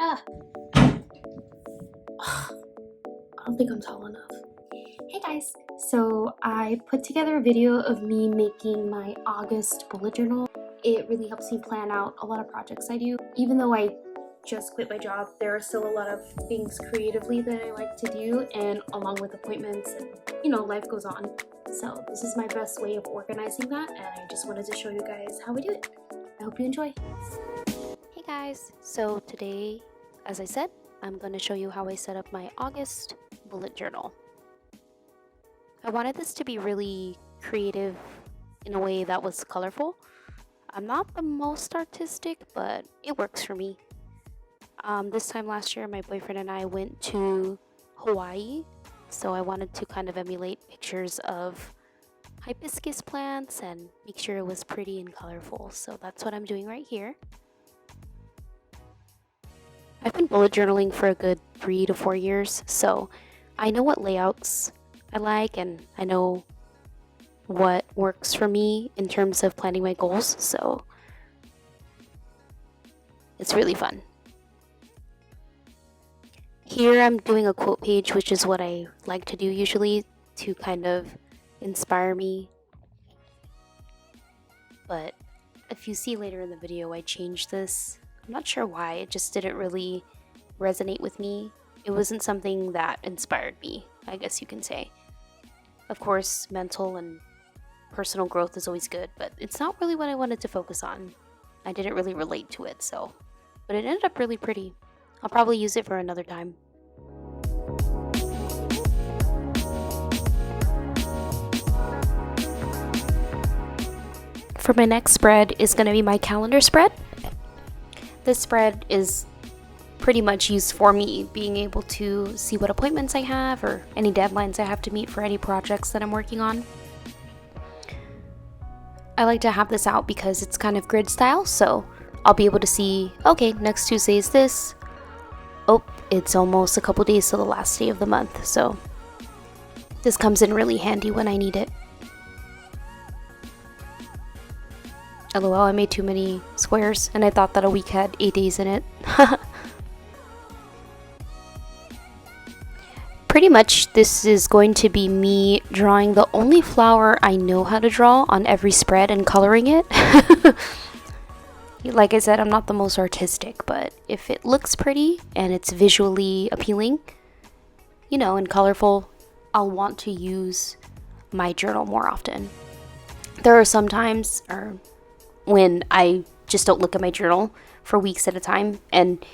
Ah. I don't think I'm tall enough. Hey guys, so I put together a video of me making my August bullet journal. It really helps me plan out a lot of projects I do. Even though I just quit my job, there are still a lot of things creatively that I like to do, and along with appointments and life goes on. So this is my best way of organizing that, and I just wanted to show you guys how I do it. I hope you enjoy. Hey guys, so today, as I said, I'm going to show you how I set up my August bullet journal. I wanted this to be really creative in a way that was colorful. I'm not the most artistic, but it works for me. This time last year, my boyfriend and I went to Hawaii, so I wanted to kind of emulate pictures of hibiscus plants and make sure it was pretty and colorful. So that's what I'm doing right here. I've been bullet journaling for a good 3 to 4 years, so I know what layouts I like and I know what works for me in terms of planning my goals, so it's really fun. Here I'm doing a quote page, which is what I like to do usually to kind of inspire me. But if you see later in the video, I changed this. I'm not sure why, it just didn't really resonate with me. It wasn't something that inspired me, I guess you can say. Of course, mental and personal growth is always good, but it's not really what I wanted to focus on. I didn't really relate to it, but it ended up really pretty. I'll probably use it for another time. For my next spread is going to be my calendar spread. This spread is pretty much used for me being able to see what appointments I have or any deadlines I have to meet for any projects that I'm working on. I like to have this out because it's kind of grid style, so I'll be able to see, okay, next Tuesday is this. Oh, it's almost a couple days to the last day of the month, so this comes in really handy when I need it. LOL, I made too many squares and I thought that a week had 8 days in it. Pretty much this is going to be me drawing the only flower I know how to draw on every spread and coloring it. Like I said, I'm not the most artistic, but if it looks pretty and it's visually appealing, and colorful, I'll want to use my journal more often. There are some times when I just don't look at my journal for weeks at a time, and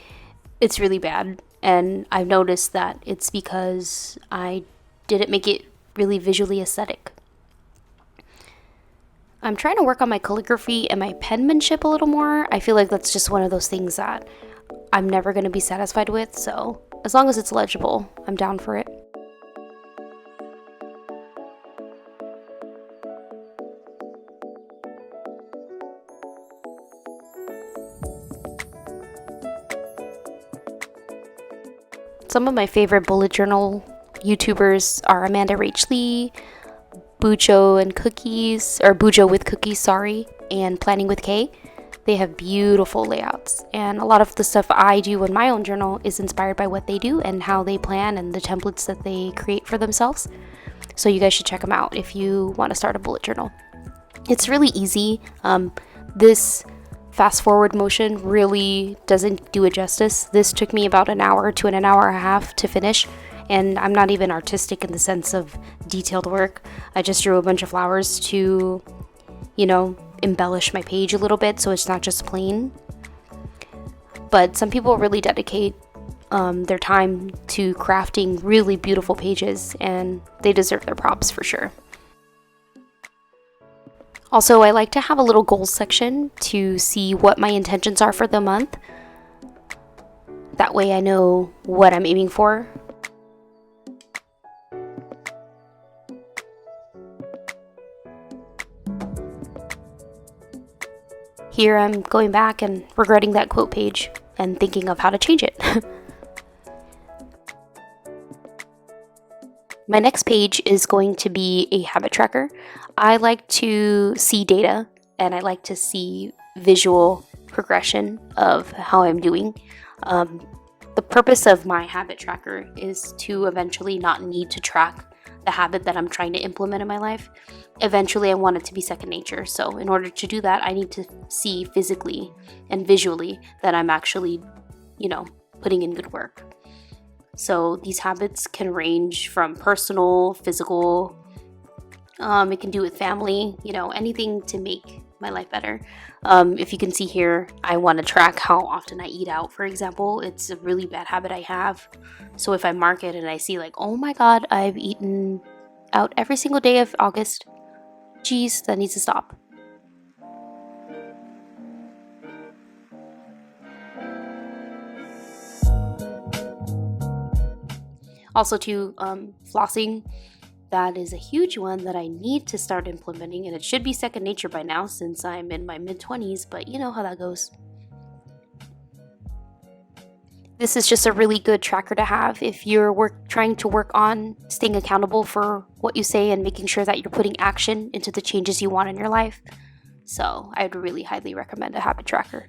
it's really bad. And I've noticed that it's because I didn't make it really visually aesthetic. I'm trying to work on my calligraphy and my penmanship a little more. I feel like that's just one of those things that I'm never going to be satisfied with, so as long as it's legible, I'm down for it. Some of my favorite bullet journal YouTubers are Amanda Rach Lee, Bujo with Cookies, and Planning with Kay. They have beautiful layouts, and a lot of the stuff I do in my own journal is inspired by what they do and how they plan and the templates that they create for themselves. So you guys should check them out if you want to start a bullet journal. It's really easy. This fast forward motion really doesn't do it justice. This took me about an hour to an hour and a half to finish, and I'm not even artistic in the sense of detailed work. I just drew a bunch of flowers to, embellish my page a little bit so it's not just plain. But some people really dedicate their time to crafting really beautiful pages, and they deserve their props for sure. Also, I like to have a little goals section to see what my intentions are for the month. That way I know what I'm aiming for. Here I'm going back and regretting that quote page and thinking of how to change it. My next page is going to be a habit tracker. I like to see data and I like to see visual progression of how I'm doing. the purpose of my habit tracker is to eventually not need to track the habit that I'm trying to implement in my life. Eventually, I want it to be second nature. So in order to do that, I need to see physically and visually that I'm actually, putting in good work. So these habits can range from personal, physical, it can do with family, anything to make my life better. If you can see here, I want to track how often I eat out, for example. It's a really bad habit I have. So if I mark it and I see like, oh my God, I've eaten out every single day of August, geez, that needs to stop. Also too, flossing. That is a huge one that I need to start implementing, and it should be second nature by now since I'm in my mid-20s, but you know how that goes. This is just a really good tracker to have if you're trying to work on staying accountable for what you say and making sure that you're putting action into the changes you want in your life. So I'd really highly recommend a habit tracker.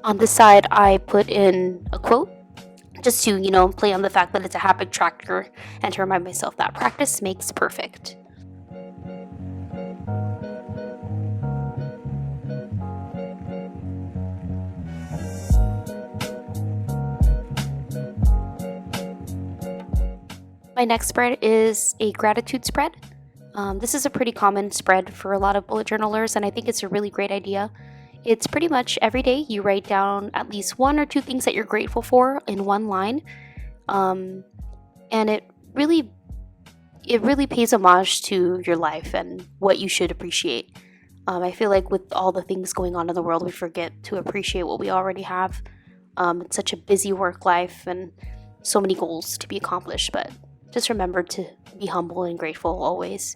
On this side, I put in a quote just to, play on the fact that it's a habit tracker and to remind myself that practice makes perfect. My next spread is a gratitude spread. This is a pretty common spread for a lot of bullet journalers, and I think it's a really great idea. It's pretty much every day you write down at least one or two things that you're grateful for in one line. And it really pays homage to your life and what you should appreciate. I feel like with all the things going on in the world, we forget to appreciate what we already have. It's such a busy work life and so many goals to be accomplished, but just remember to be humble and grateful always.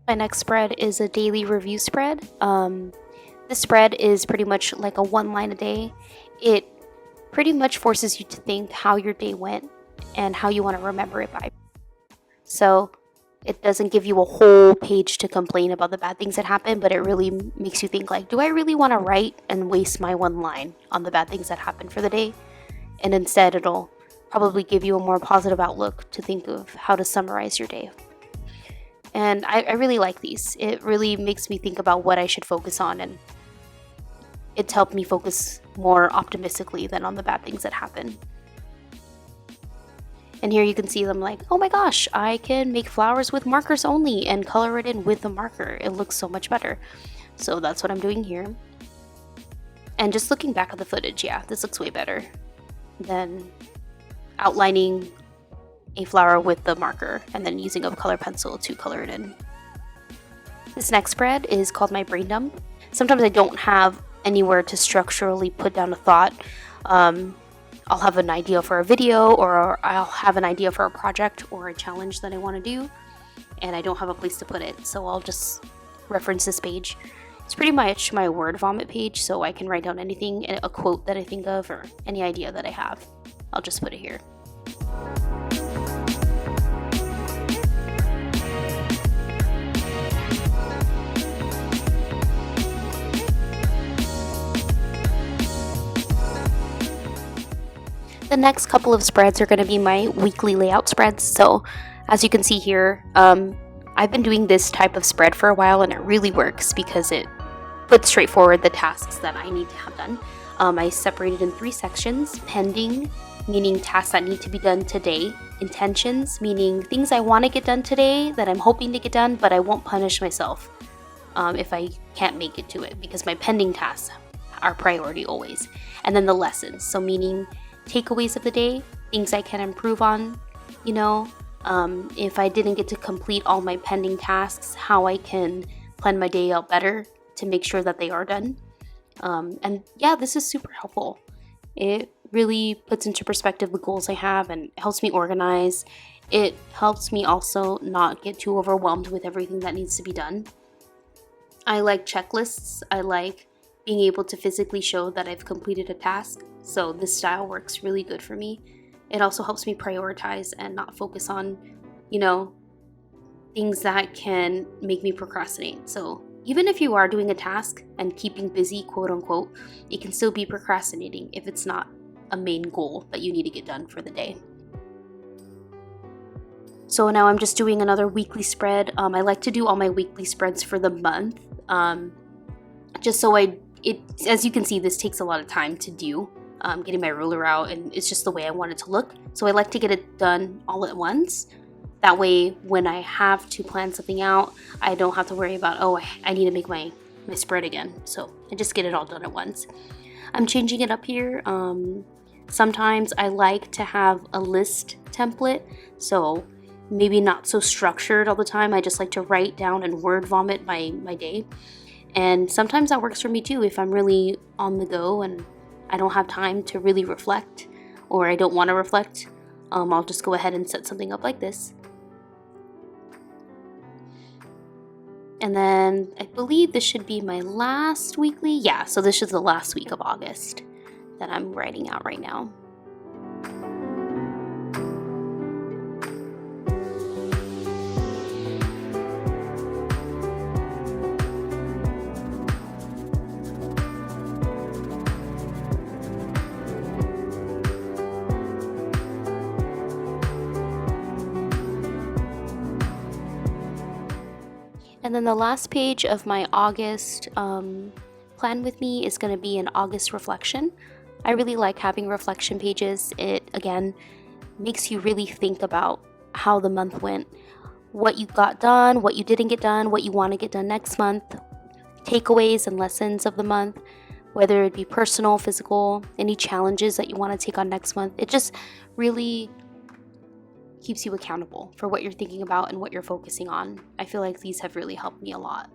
My next spread is a daily review spread. This spread is pretty much like a one line a day. It pretty much forces you to think how your day went and how you want to remember it by. So it doesn't give you a whole page to complain about the bad things that happen, but it really makes you think like, do I really want to write and waste my one line on the bad things that happened for the day? And instead, it'll probably give you a more positive outlook to think of how to summarize your day. And I really like these. It really makes me think about what I should focus on, and it's helped me focus more optimistically than on the bad things that happen. And here you can see them like, oh my gosh, I can make flowers with markers only and color it in with the marker. It looks so much better. So that's what I'm doing here. And just looking back at the footage, yeah, this looks way better than outlining a flower with the marker and then using a color pencil to color it in. This next spread is called my brain dump. Sometimes I don't have anywhere to structurally put down a thought. I'll have an idea for a video, or I'll have an idea for a project or a challenge that I want to do, and I don't have a place to put it, so I'll just reference this page. It's pretty much my word vomit page, so I can write down anything, a quote that I think of, or any idea that I have. I'll just put it here. The next couple of spreads are going to be my weekly layout spreads. So as you can see here, I've been doing this type of spread for a while, and it really works because it puts straightforward the tasks that I need to have done. I separated in 3 sections: pending, meaning tasks that need to be done today; intentions, meaning things I want to get done today that I'm hoping to get done, but I won't punish myself if I can't make it to it, because my pending tasks are priority always. And then the lessons, so meaning takeaways of the day, things I can improve on, if I didn't get to complete all my pending tasks, how I can plan my day out better to make sure that they are done. And yeah, this is super helpful. It really puts into perspective the goals I have and helps me organize It helps me also not get too overwhelmed with everything that needs to be done. I like checklists. I like being able to physically show that I've completed a task, so this style works really good for me. It also helps me prioritize and not focus on, things that can make me procrastinate. So even if you are doing a task and keeping busy, quote unquote, it can still be procrastinating if it's not a main goal that you need to get done for the day. So now I'm just doing another weekly spread. I like to do all my weekly spreads for the month, just so as you can see, this takes a lot of time to do, getting my ruler out, and it's just the way I want it to look. So I like to get it done all at once. That way, when I have to plan something out, I don't have to worry about, oh, I need to make my spread again. So I just get it all done at once. I'm changing it up here. Sometimes I like to have a list template, so maybe not so structured all the time. I just like to write down and word vomit my day. And sometimes that works for me too if I'm really on the go and I don't have time to really reflect, or I don't want to reflect. I'll just go ahead and set something up like this. And then I believe this should be my last weekly. Yeah, so this is the last week of August that I'm writing out right now. And then the last page of my August plan with me is going to be an August reflection. I really like having reflection pages. It, again, makes you really think about how the month went, what you got done, what you didn't get done, what you want to get done next month, takeaways and lessons of the month, whether it be personal, physical, any challenges that you want to take on next month. It just really keeps you accountable for what you're thinking about and what you're focusing on. I feel like these have really helped me a lot.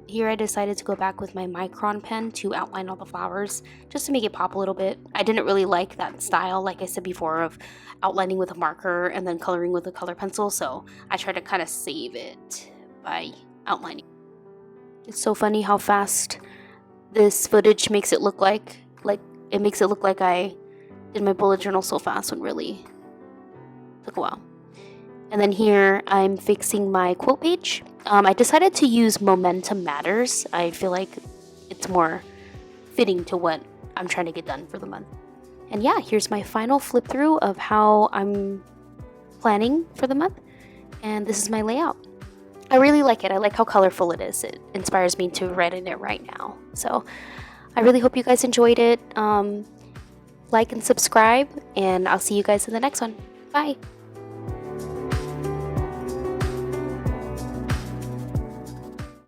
Here I decided to go back with my micron pen to outline all the flowers, just to make it pop a little bit. I didn't really like that style, like I said before, of outlining with a marker and then coloring with a color pencil, so I tried to kind of save it by outlining. It's so funny how fast this footage makes it look like it makes it look like I did my bullet journal so fast when really took a while. And then here I'm fixing my quote page. I decided to use Momentum Matters. I feel like it's more fitting to what I'm trying to get done for the month. And yeah, here's my final flip through of how I'm planning for the month. And this is my layout. I really like it. I like how colorful it is. It inspires me to write in it right now. So I really hope you guys enjoyed it. Like and subscribe, and I'll see you guys in the next one. Bye!